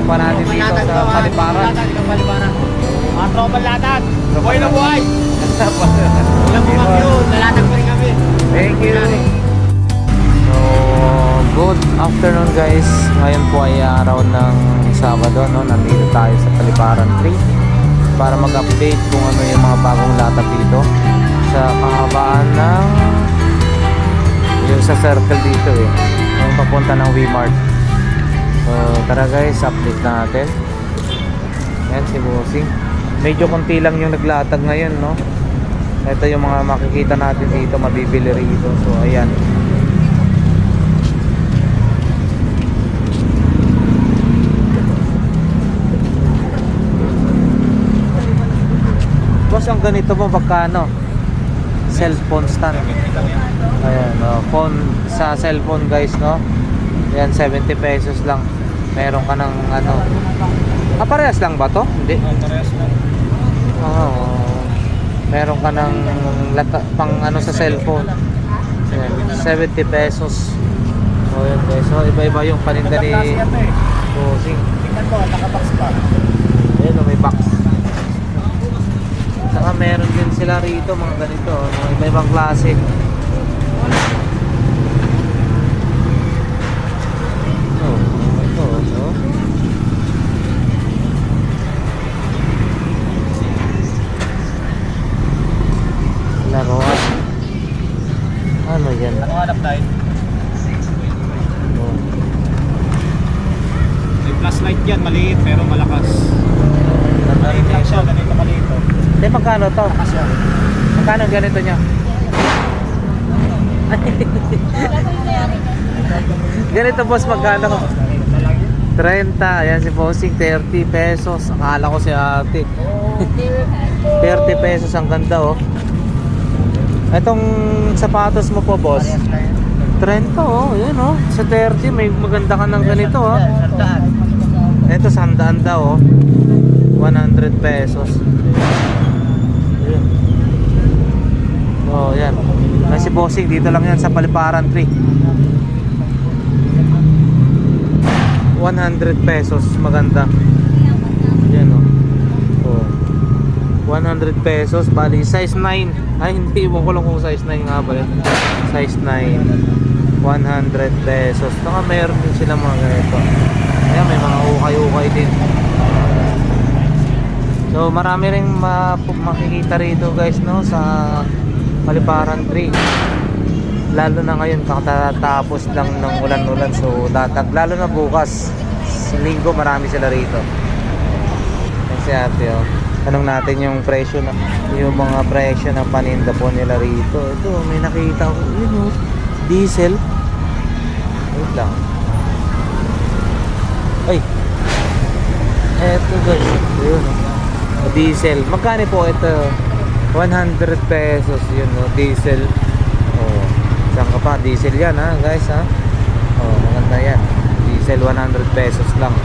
tropa natin dito sa Paliparan. Mga tropa latag. Buhay na buhay. Walang pumakyo. Lalatag pa rin kami. Thank you. So, good afternoon guys. Ngayon po ay araw ng Sabado, no? Nandito tayo sa Paliparan 3 para mag-update kung ano yung mga bagong latag dito sa kahabaan ng yung sa circle dito yung papunta ng V-Mart. So, tara guys, update natin. Yan si Bossing. Medyo konti lang yung naglatag ngayon, no? Ito yung mga makikita natin dito, mabibili rito. So, ayan. Boss, ang ganito mo magkano? Cellphone stand. Ayan, phone sa cellphone guys, no? Ayan, 70 pesos lang. Meron ka ng ano. Parehas lang ba to? Hindi. Parehas lang. Meron ka ng pang ano sa cellphone. Ayan, 70 pesos. O yun guys. So iba-iba yung paninda ni Bossing. Tingnan mo, nakabox pa. Ayan, may box. Saka meron din sila rito mga ganito, mga iba-ibang klase. Laruan. Ano yan? Ano hanap tayo? Oh. May flashlight yan, maliit pero malakas. Maliit lang siya, ganito maliit. Hindi, magkano to? Kasi Magkano ganito niya? Ganito boss, magkano? 30. Ayan si Bossing, 30 pesos. Akala ko si ate. 30 pesos, ang ganda oh. Itong sapatos mo po boss, 30 oh, yun oh. Sa 30 may maganda ka ng ganito oh. Ito 100 daw oh, 100 pesos. Yun. Oh yan. May si Bossing, dito lang yan sa Paliparan 3. 100 pesos, maganda. Yan oh. 100 pesos, bali size 9. Ay hindi, iwan ko lang kung size 9 nga ba yun. Size 9, 100 pesos. Saka meron din sila mga ganito. Ayan, may mga ukay-ukay din. So marami rin makikita rito guys, no, sa Paliparan 3. Lalo na ngayon, kakatapos lang ng ulan-ulan. So latag, lalo na bukas sa linggo, marami sila rito. Kasi ate oh, tanong natin yung presyo na, yung mga presyo ng paninda po nila rito. Ito, may nakita ko, yun o, diesel. Wait lang. Ay, eto guys, yun o, diesel. Magkano po ito? 100 pesos yun o, diesel. O, saan ka pa? Diesel yan ha guys ha. O, maganda yan. Diesel 100 pesos lang.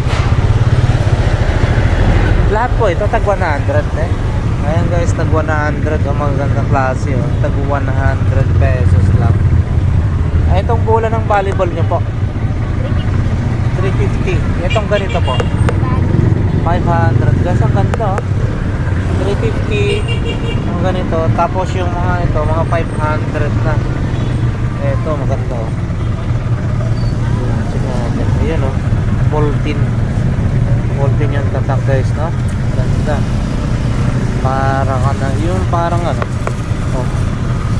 Lahat po ito tag 100 eh. Ayan guys, tag 100 ang magandang klase oh. Tag 100 pesos lang. Ay, itong bola ng volleyball nyo po 350. Itong ganito po 500 guys, ang ganda oh. 350 ang ganito. Tapos yung mga ito, mga 500 na. Ito maganda oh. Ayan oh, Voltin yung tatak guys, no? Ganda. Parang ano, yung parang ano, oh,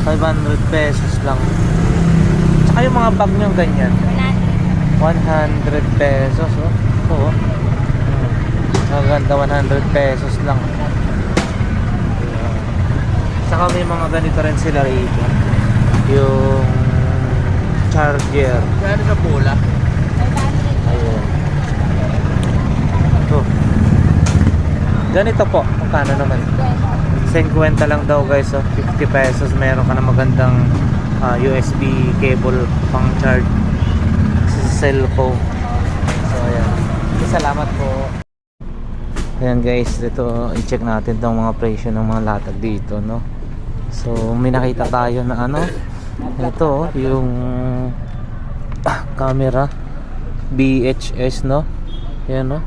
500 pesos lang. Tsaka yung mga bag nyo ganyan, 100 pesos oh. Oo. Maganda, 100 pesos lang. Tsaka may mga ganito rin sila rito, yung charger. Kaya sa bola. Ayun. Ito. Ganito po, magkano naman? 50 lang daw guys, oh. 50 pesos, meron ka na magandang USB cable pang charge sa cellphone. So ayan. Salamat po. Ayan guys, ito i-check natin tong mga presyo ng mga latag dito, no? So may nakita tayo na ano, ito oh, yung camera VHS, no? Ayan, no?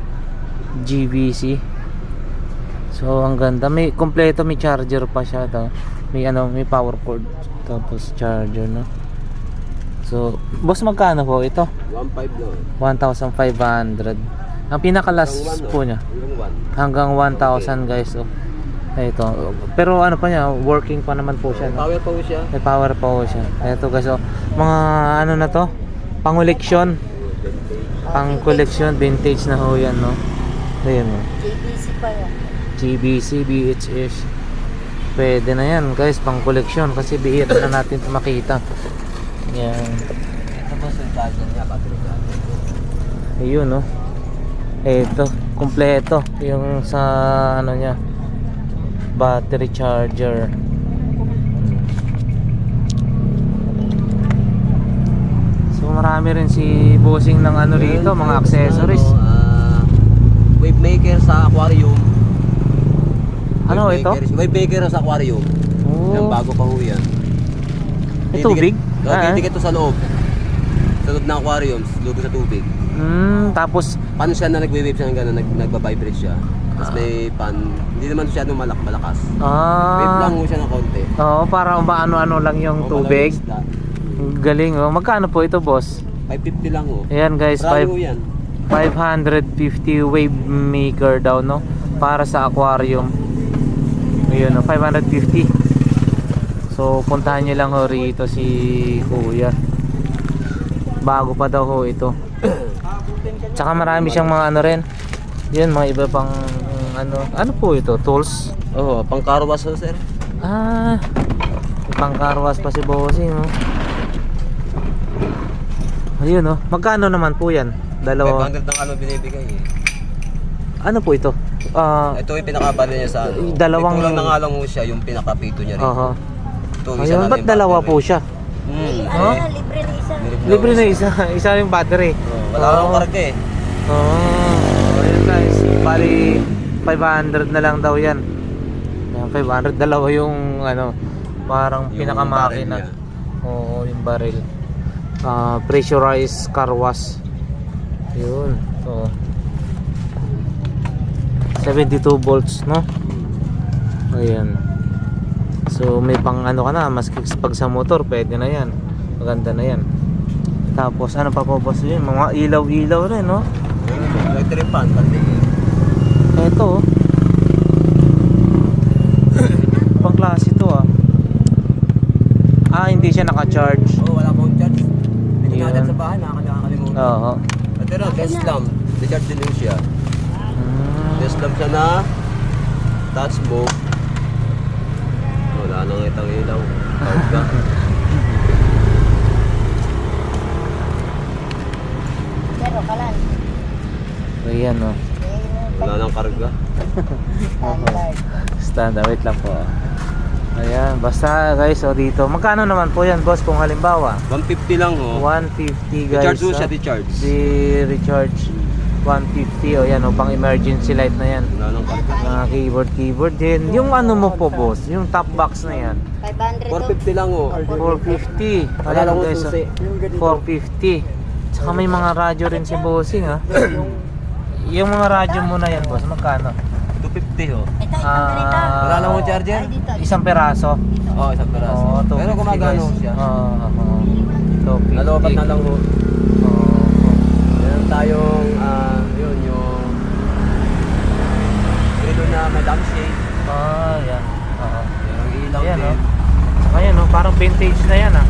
GBC. So ang ganda, may kompleto, may charger pa siya to. May ano, may power cord tapos charger, no. So boss, magkano po ito? 1.5 lang. 1,500. Ang pinaka last po niya hanggang 1,000 guys. Oh. Ito. Pero ano pa niya, working pa naman po siya, no? Power pa po siya. May power pa po siya. Ito guys, oh. Mga ano na to? Pang-collection. Pang-collection, vintage na ho yan, no. Ayan, oh. JBC pa yan. GBC, BHS. Pwede na yan guys, pang collection kasi bihira na natin ito makita. Yan. Ito po sa charger niya, battery charger. Ayun, no. Ito, kumpleto yung sa ano niya, battery charger. So marami rin si bossing ng ano rito, mga accessories. Wave maker sa aquarium. Ano ito? Wave maker sa aquarium. Yung Oh, bago pa ho yan. may tubig? Titikit to sa loob. Sa loob ng aquarium, loob sa tubig. Tapos Paano siya na nagwe-wave siya ng gano'n, nagba-vibrate siya. Tapos may pan, hindi naman siya malakas. Wave lang ho siya ng konti. Oo, para umaano-ano lang yung O, tubig. malamig isda. Galing, oh. Magkano po ito, boss? 550 lang ho. Ayan guys, Marami ho yan. 550 wave maker daw, no? Para sa aquarium. Ayun, no? 550. So puntahan niyo lang ho rito si Kuya. Bago pa daw ho ito. Tsaka marami siyang mga ano rin. Yun, mga iba pang ano po ito? Tools? Oo, pang carwash ho, sir. Ah, pang carwash pa si bossing, no? Ayun, no? Magkano naman po yan? Dalawa. 500 ng ano binibigay eh. Ano po ito? Ito yung pinakabali niya sa ano. Dalawang- Ito lang na nga lang ho siya, yung pinakapito niya rin. Aha. Ito, isa Ayun, lang ba't yung dalawa battery. po siya? Ano yan, libre na isa. Libre na isa. Isa yung battery. Wala akong karga eh. Ayun guys. Bali, 500 na lang daw yan. Yan, 500. Dalawa yung ano, parang Yung pinakamakina. baril niya. Oo, yung baril. Pressurized car wash. Yun. So, 72 volts, no? Ayan. So may pang ano ka na, maski pag sa motor pwede na yan, maganda na yan. Tapos ano pa po boss yun, mga ilaw-ilaw rin, no? Electric pan, pati. Eto, oh. Pang klase to, ah. Hindi siya naka-charge. Oo, wala akong charge. Hindi Yun. nga dyan sa bahay, nakakalimutan. Oo. At pero, gas lamp. Recharge din siya. Mm. Gas lamp siya na touch mode. Wala nang itang ilaw. Tawag ka. Pero kalan. Ayan, oh. Wala nang karga. Standard. Standard, wait lang po. Ayan, basta guys, oh dito. Magkano naman po yan, boss, kung halimbawa? 150 lang ho. 150 guys. Recharge ho siya, ah. recharge. Di recharge 150, o yan, o pang emergency light na yan. Wala nang karga. Keyboard din. Yung ano mo po, boss, yung top box na yan. 500 to. 450 lang ho. 450. Wala Ayan lang ho guys, susi. 450. Tsaka may mga radyo rin si bossing, ha. Yung mga radyo mo na yan, boss, magkano? 250 ho. Ito, itong ganito. Wala lang ho charger? Ay, dito. Isang peraso. Oo, isang peraso. Oo, 250 Pero gumagano guys. ho siya. Oo. 250. Nalobat na lang ho. Oo. Meron tayong, yun, yung grilo na may lampshade. Yan. Oo. Yung ilaw Ayan, din. oh. Saka yan, oh, parang vintage na yan, ah.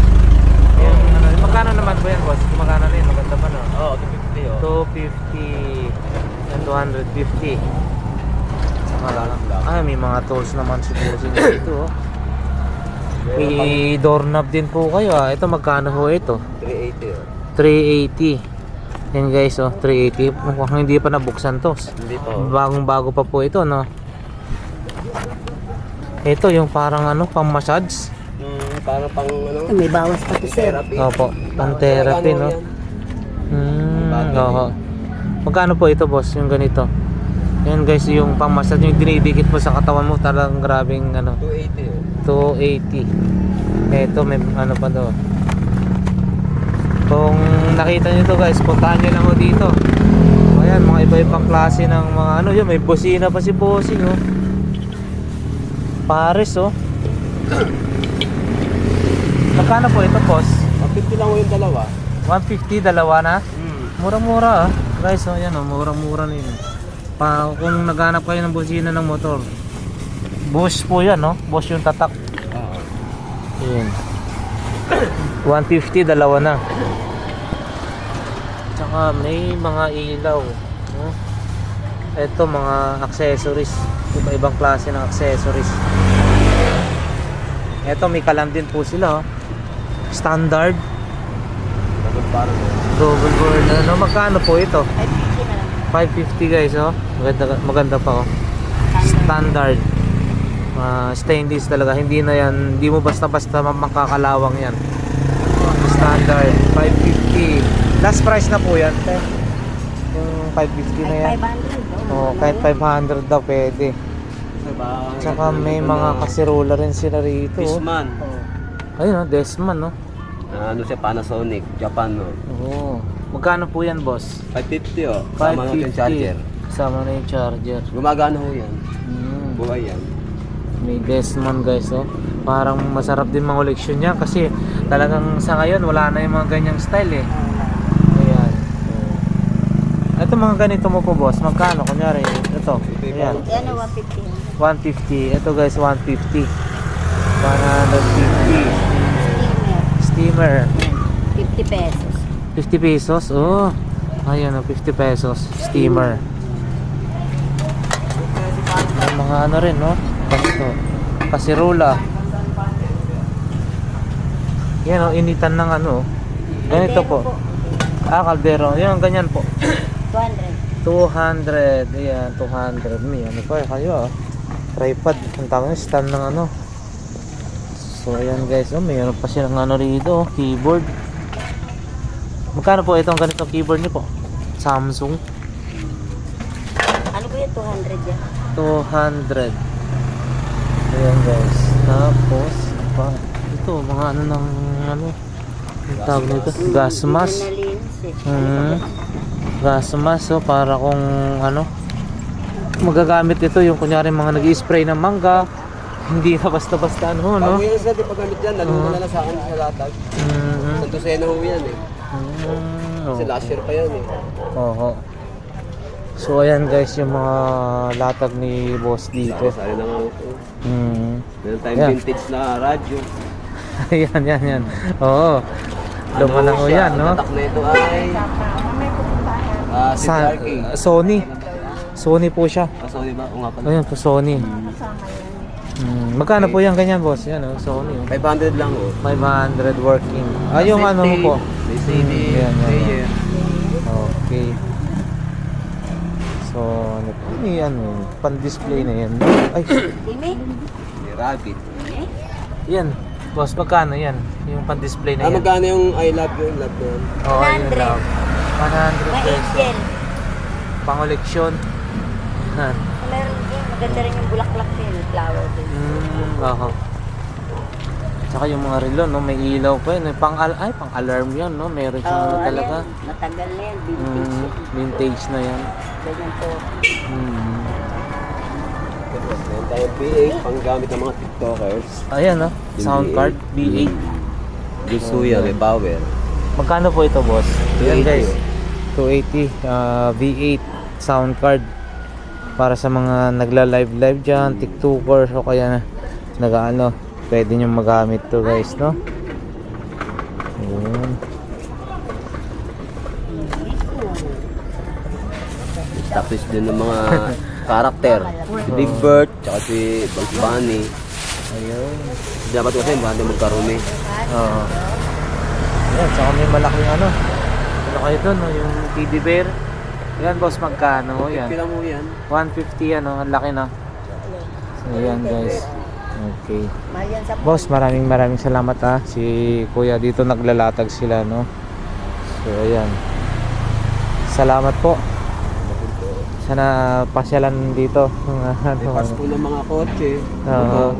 Yung, ano, magkano naman po yan, boss? Magkano rin, maganda pa, no? Oo, 250 ho. 250 and 250. Saka, may mga tools naman siguro dito, oh. May doorknob din po kayo, ah. Ito, magkano ho ito? 380 ho. 380. Yan guys, oh, 380. Mukhang hindi pa nabuksan to. Hindi pa ho. Bagong bago pa po ito, no? Ito, yung parang ano, pang massage. Parang pang ano? May bawas pa to, sir. Therapy. Opo, pang therapy, no? Oo. Magkano po ito, boss, yung ganito? Yan guys, yung pang massage, yung dinidikit mo sa katawan mo, talagang grabing ano, 280 ho. 280. Ito, may ano pa daw. Kung nakita nyo to guys, puntahan nyo lang ho dito. ayan, mga iba-ibang klase ng mga ano yun. May busina pa si Bossing, oh. Pares, oh. Magkano po ito, boss? 50 lang yung dalawa. 150, dalawa na? Mura-mura, ah. Guys, oh, yan, oh. Mura-mura na yun. Kung naghanap kayo ng busina ng motor, Bosch po yan, no? Bosch yung tatak. Ayan. 150, dalawa na. Tsaka may mga ilaw, no? Ito mga accessories, iba-ibang klase ng accessories. Ito may kalam din po sila, oh. Standard double burner, no? Magkano po ito? 550 guys, oh. Maganda pa, oh. Standard. Stainless talaga, hindi na yan, hindi mo basta-basta makakalawang yan. Standard 550. Last price na po yan, te. Yung 550 na yan. 500. Oh, kahit 500 daw pwede. Tsaka may mga kasirola rin sila rito, oh. Fishman. Ayun, oh, Desman, no? Ano siya, Panasonic, Japan, no? Oo. Magkano po yan, boss? 550, oh. Sama na yung charger. Sama na yung charger. Gumagana ho yan. Buhay yan. May Desman, guys, oh. Parang masarap din mga koleksyon niya kasi talagang sa ngayon wala na yung mga ganyang style, eh. Ayan. Ito mga ganito mo po, boss. Magkano? Kunyari, ito. Ayan. Yan, 150. 150. Ito, guys, 150. 150. Steamer. Steamer. 50 pesos. 50 pesos? Oh. Ayan, oh, 50 pesos. Steamer. May mga ano rin, no? Ito. Kasirola. Yan, oh, initan ng ano. Ganito po. Kaldero. Yan, ganyan po. 200. 200. Ayan, 200. May ano pa kayo, ah. Tripod. Ang tawag niya, stand ng ano. So, ayan guys. Oh, mayroon pa silang ano rito, oh, keyboard. Magkano po itong ganitong keyboard niyo po? Samsung. Ano ba yan? 200 yan? 200. Ayan guys. Tapos, pa, ito, mga ano ng ano. Ang tawag nito? Gas mask. Nalinis eh. Gas mask, oh, para kung ano. Magagamit ito yung kunyari mga nag-i-spray ng mangga. Hindi na basta-basta ano, no? Pag yan sila, di paggamit yan, naluna na sa akin sa latag. Sa dosena ho yan, eh. Kasi last year pa yan, eh. Oo. So ayan guys yung mga latag ni boss dito. Sari na nga ito. Meron tayong Yan. vintage na radyo. Yan. Oo. Luma lang ho yan, no? Tatak na ito ay... si Darky. Sony. Sony po siya. Sony ba? O nga pala. Ayan po, Sony. Magkano po yan ganyan, boss? Yan, oh, Sony. Oh. 500 lang, oh. 500 working. Yung ano mo po? May CD, Yan. player. Okay. So, ano po? Ano, pan-display na yan. Ay, Dimi? May rabbit. yan. Boss, magkano yan? Yung pan-display na yan. Magkano yung I love you, love na yan? Oo, yun 100. lang. 100 May pesos. angel. Pangoleksyon. Yan. Meron din. Maganda rin yung bulaklak din. Flower din. Oo. Tsaka yung mga relo, no, may ilaw pa yun. Pang-alarm yan, no? Meron siyang ano talaga. Yan. Matagal na yan. Vintage yan. Vintage na yan. Ganyan po. Meron tayong B8, panggamit ng mga tiktokers. Ayan, no? Sound card, B8. Gusto yan, may power. Magkano po ito, boss? Ayan, 280. guys. 280. V8 sound card. Para sa mga nagla-live dyan, tiktokers o kaya nag-ano, pwede nyo magamit to guys, no? Ayan. Tapos din ng mga karakter. Si Big Bird, tsaka si Bugs Bunny. Ayun. Dapat kasi hindi magkarumi. Oo. Ayan, saka may malaking ano. Ano kayo dun, no? Yung teddy bear. Ayan, boss, magkano? Yan. Pila mo yan? 150 ano, ang laki na. So, ayan guys. Okay. Mahal yan sa Boss, maraming salamat, ah. Si Kuya dito naglalatag sila, no? So, ayan. Salamat po. Sana pasyalan dito. May pasko ng mga kotse. Oo.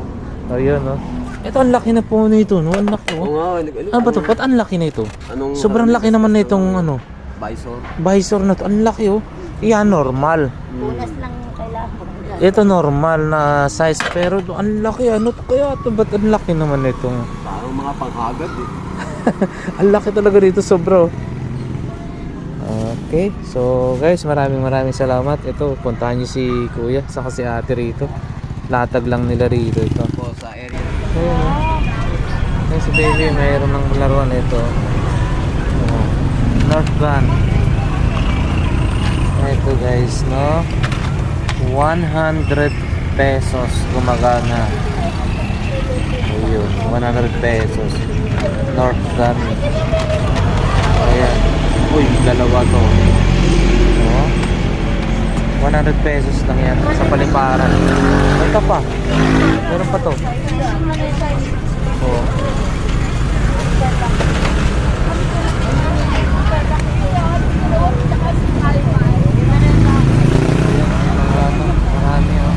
Oh, yun, no? Ito, ang laki na po nito, no? Ang laki, Oo oh. nga. Ano ba ito? Ba't ang laki na ito? Anong Sobrang laki naman na itong, ano, Visor. visor na to. Ang laki, oh. Yan, normal. Punas lang yung kailangan. Ito normal na size, pero ang laki. Ano to kaya ito? Ba't ang laki naman itong... Parang mga panghagad eh. Ang laki talaga dito, sobra. Okay, so guys, maraming salamat. Ito, puntahan niyo si Kuya, saka si Ate rito. Latag lang nila rito ito. Po sa area. Ayun, oh. Ayun, si baby, mayroon ng laruan ito. Oh, Nerf gun. Ito guys, no? 100 pesos gumagana. Ayun, 100 pesos. Nerf gun. Ayan. Uy, dalawa to. Oh. 100 pesos lang yan sa paliparan. Ito pa. Meron pa to. Oh. Marami, oh.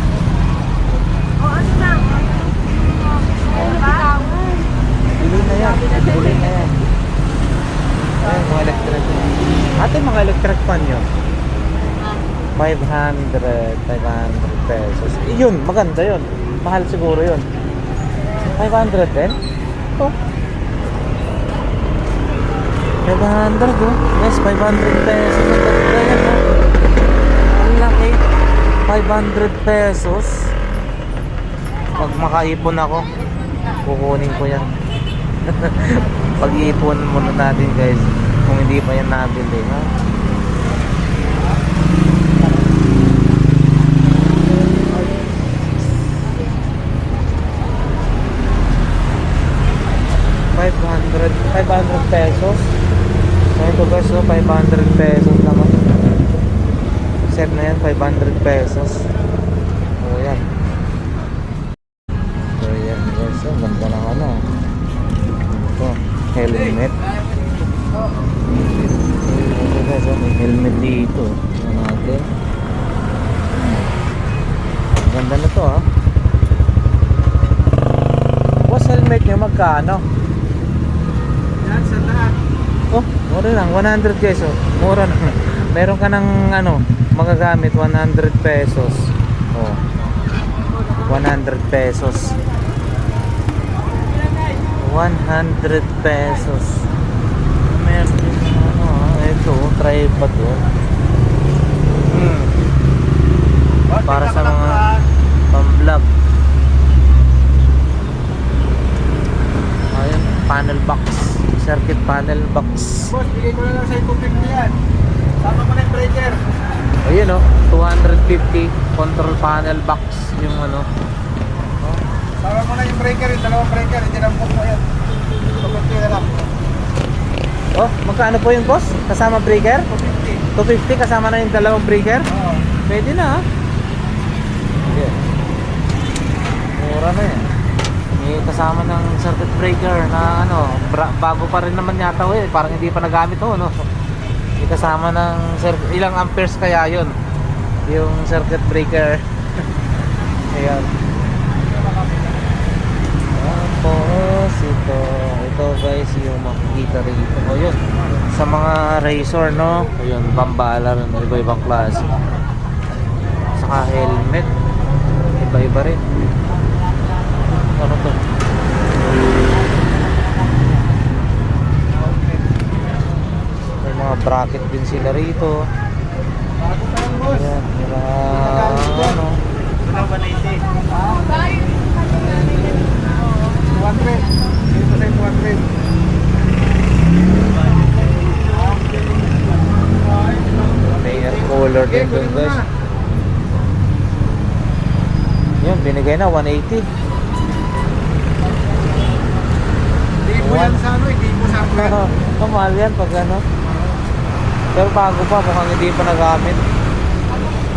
Bili na yan. Bili na yan. Ayan, mga electric. Ate, mga electric fan nyo. 500 pesos. Yun, maganda yun. Mahal siguro yun. 500 din? Ito. 500, oh. Yes, 500 pesos. Ang ganda yan, oh. Ang laki. 500 pesos. Pag makaipon ako, kukunin ko yan. Pag-iipon muna natin guys, kung hindi pa yan nabili, ha? $500 pesos. So ito guys, so 500 pesos naman. Set na yan, 500 pesos. So yan. So yan guys, so ganda ng ano. Ito, helmet. Ito guys, so may helmet dito. Ito natin. Ganda na to, ha. Boss, helmet nyo magkano? Yan, sa lahat. Oh, mura lang, 100 pesos. Mura na. Meron ka ng ano, magagamit 100 pesos. Oh. 100 pesos. 100 pesos. Meron din ano, ito, tripod to. Para sa mga pang-vlog. Ayun, panel box. Circuit panel box. Boss, bigay ko na lang sa 250 yan. Sama mo na yung breaker. Ayun, oh, 250 control panel box yung ano. Sama mo na yung breaker, yung dalawang breaker. Hindi lang book mo yan. 250 na lang. Oh, magkano po yung boss? Kasama breaker? 250. 250 kasama na yung dalawang breaker? Oo. Pwede na, ha? Sige. Mura na yan. May kasama ng circuit breaker na ano, bago pa rin naman yata, eh. Parang hindi pa nagamit to, no? May kasama ng ilang amperes kaya yun, yung circuit breaker. Ayan. Tapos ito guys, yung makikita rito. O yun, sa mga razor, no? Ayun, bambala rin, iba-ibang klase. Saka helmet, iba-iba rin. Ano to? May mga bracket din sila rito. Bago pa lang, boss. Ayan, may mga ano. Ito na 180. 200. Dito sa 200. May air cooler din dun guys. Yun, binigay na 180. Hindi mo yan sa ano, hindi mo sa plan. Kamahal yan pag ano. Pero bago pa, mukhang hindi pa nagamit.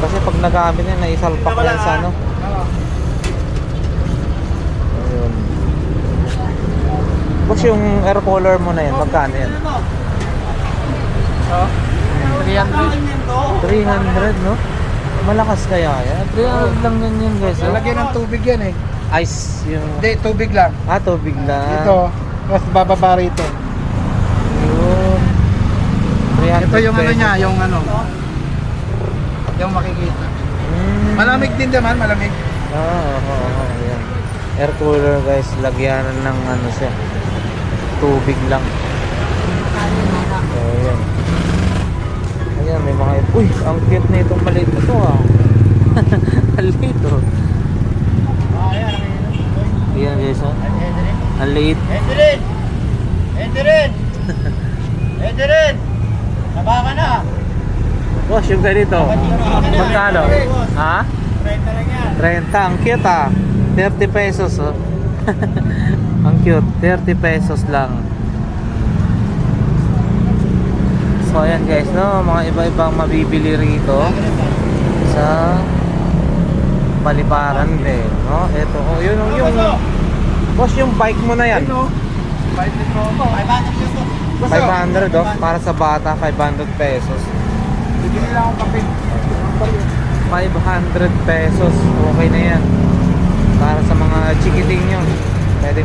Kasi pag nagamit yan, naisalpak yan sa ano. Oo. Ayun. Boss, yung air cooler mo na yan, magkano yan? Oh. 300, no? Malakas kaya yan? 300 lang yan guys. Oh. Lalagyan ng tubig yan eh. Ice yung... Hindi, tubig lang. Ah, tubig lang. Ito, mas bababa rito. Yun. 300 Ito yung ano pesos. niya, yung ano. Yung makikita. Mm. Malamig din naman, malamig. Oo, yan. Air cooler guys, lagyanan ng ano siya. Tubig lang. So, ayan. Ayan, may mga... Uy, ang cute na itong maliit na to ah. Ang liit oh. Ayan. Ayan guys oh. Ang liit. Edrin! Edrin! Edrin! Naba ka na! Boss, yung ganito. Magkano? Ha? 30 lang yan. 30. Ang cute ah. 30 pesos oh. Ang cute. 30 pesos lang. So ayan guys no, mga iba-ibang mabibili rito sa Paliparan din, no? Ito oh, yun yung boss, yung bike mo na yan. 500 oh, para sa bata 500 pesos. Bibili lang akong kape. 500 pesos, okay na yan. Para sa mga chikiting nyo.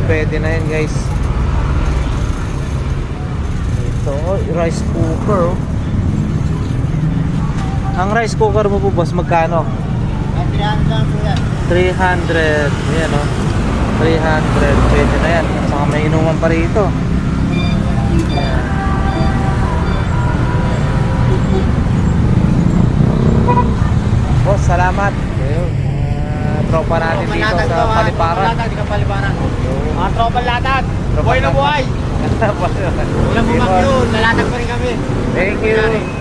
Pwede na yan guys. Ito, oh, rice cooker oh. Ang rice cooker mo po boss, magkano? 300 lang po yan. 300, yan oh. 300, pwede na yan. Saka may inuman pa rito. Yan. Boss, salamat. Ayun, tropa natin dito sa Paliparan. Di ka Paliparan. Mga tropa latag. Tropa Buhay na latag. buhay. Walang bumakyo. Lalatag pa rin kami. Thank you.